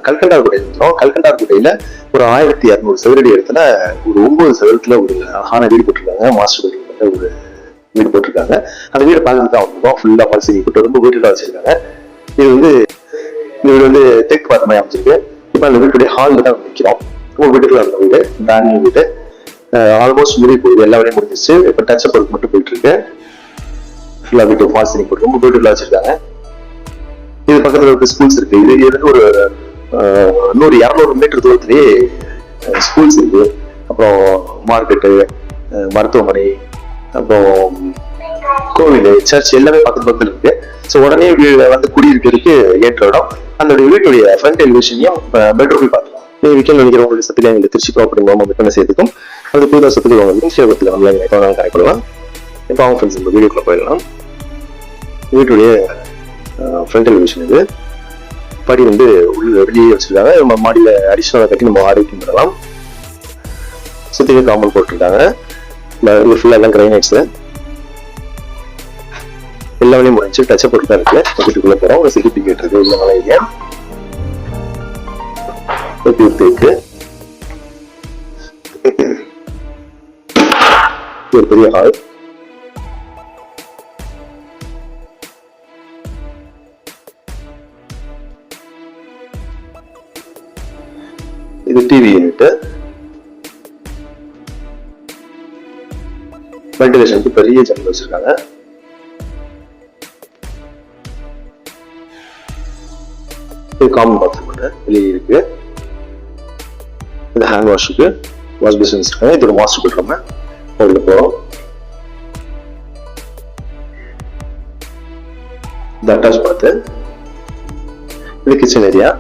கல்கண்டார்குட்டையில ஒரு 1200 சதுரடி இடத்துல ஒரு 9 சதுரத்துல ஒரு அழகான வீடு போட்டிருக்காங்க. மாஸ்டர் பெட்ரூம் ஒரு வீடு போட்டிருக்காங்க. அந்த வீடு பார்த்துட்டு தான் வந்தோம். ஃபுல்லா பால்சனி போட்டு ரொம்ப வீட்டுல வச்சிருக்காங்க. இது வந்து இந்த வீடு வந்து தெற்கு பார்த்த மாதிரி அமைச்சிருக்கு. இப்ப அந்த வீட்டுடைய ஹால்ல தான் நிற்கிறோம். ரொம்ப வீட்டுக்குள்ள அந்த வீடு பிராண்ட் நியூ வீடு. ஆல்மோஸ்ட் முடிவு போகுது, எல்லா வேலையும் முடிஞ்சிச்சு. இப்ப டச் ஒர்க் மட்டும் போயிட்டு இருக்கு. ஃபுல்லா வீட்டு பால்சனி போட்டு ரொம்ப வீட்டுக்குள்ள வச்சிருக்காங்க. இது பக்கத்துல ஒரு ஸ்கூல்ஸ் இருக்கு. இது இருந்து ஒரு 100-200 மீட்டர் தூரத்திலேயே ஸ்கூல்ஸ் இருக்கு. அப்புறம் மார்க்கெட்டு, மருத்துவமனை, அப்புறம் கோவில், சர்ச் எல்லாமே பக்கத்துல இருக்கு. ஸோ உடனே வந்து குடியிருக்கிறதுக்கு ஏற்ற இடம். அந்த வீட்டுடைய ஃப்ரண்ட் எலிவேஷனையும் பெட்ரூம் பார்க்கலாம். வீக்கெண்ட் நினைக்கிற உங்களுக்கு சத்திலே இந்த திருச்சி ப்ராப்பர்ட்டி மூலமாக விற்பனை செய்யறதுக்கும் அது புதுதாக சத்துக்கு வாங்க சேவத்தில் ஆன்லைன் கனெக்ட் பண்ணலாம். இப்போ அவங்க ஃப்ரெண்ட்ஸ் இந்த வீடியோக்குள்ள போயிடலாம். வீட்டுடைய ஃப்ரண்ட் எலிவேஷன் இது. படி வந்து உள்ள வெளியே வச்சிருக்காங்க. நம்ம மாடியில அடிஷனலாக கட்டி நம்ம ஆரோக்கியம் பண்ணலாம். சுத்திவே காம்பவுண்ட் போட்டிருக்காங்க. இது ஃபுல்லா எல்லாம் கிரைனைட்ஸ். எல்லா வேலையும் முடிஞ்சு டச் போட்டு தான் இருக்கு. வீட்டுக்குள்ள போறோம். ஒரு சர்டிபிகேட் இருக்கு. உள்ள மலையில இருக்கு. ஒரு பெரிய ஹால். இது டிவி யூனிட். வென்டிலேஷனுக்கு பெரிய ஜன்னல் வச்சிருக்காங்க. இது காமன் பாத்ரூம் வெளியே இருக்கு. இது ஹேண்ட் வாஷுக்கு வாஷ் பேசின் வச்சிருக்காங்க. இது ஒரு மாஸ்டர் பெட்ரூம். உள்ள போறோம். இது அட்டாச் பாத்து. இது கிச்சன் ஏரியா.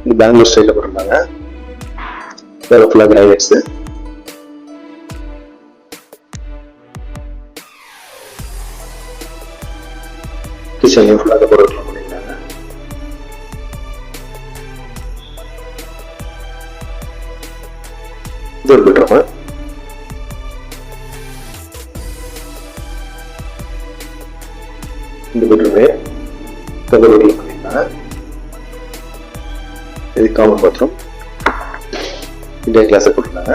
இது பெங்களூர் ஸ்டைல போட்டிருந்தாங்க. வேற ஃபுல்லா கிரைனைட்ஸ். கிச்சன்லயும் ஃபுல்லா டெக்கரேட் பண்ணிருக்காங்க. இது ஒரு பெட்ரூம். இந்த பெட்ரூமே டெக்கரேட் பண்ணிருக்காங்க. இது காமன் பாத்ரூம். இந்தியன் கிளாஸ் போட்டிருக்காங்க.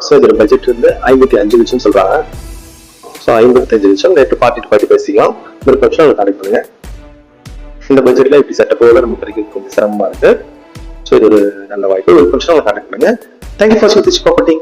ஸோ இதோட பட்ஜெட் வந்து 55 லட்சம் சொல்றாங்க. ஸோ 55 லட்சம் ரேட்டு பார்ட்டி பேசிக்கலாம். ஒரு பட்சம் அதை கான்டெக்ட் பண்ணுங்க. இந்த பட்ஜெட்ல இப்படி செட்டப்போட நம்ம கிடைக்கிறது கொஞ்சம் சிரமமா இருக்கு. ஸோ இது ஒரு நல்ல வாய்ப்பு. ஒரு பட்சம் அதை கான்டெக்ட் பண்ணுங்க. Thank you for Trichy property.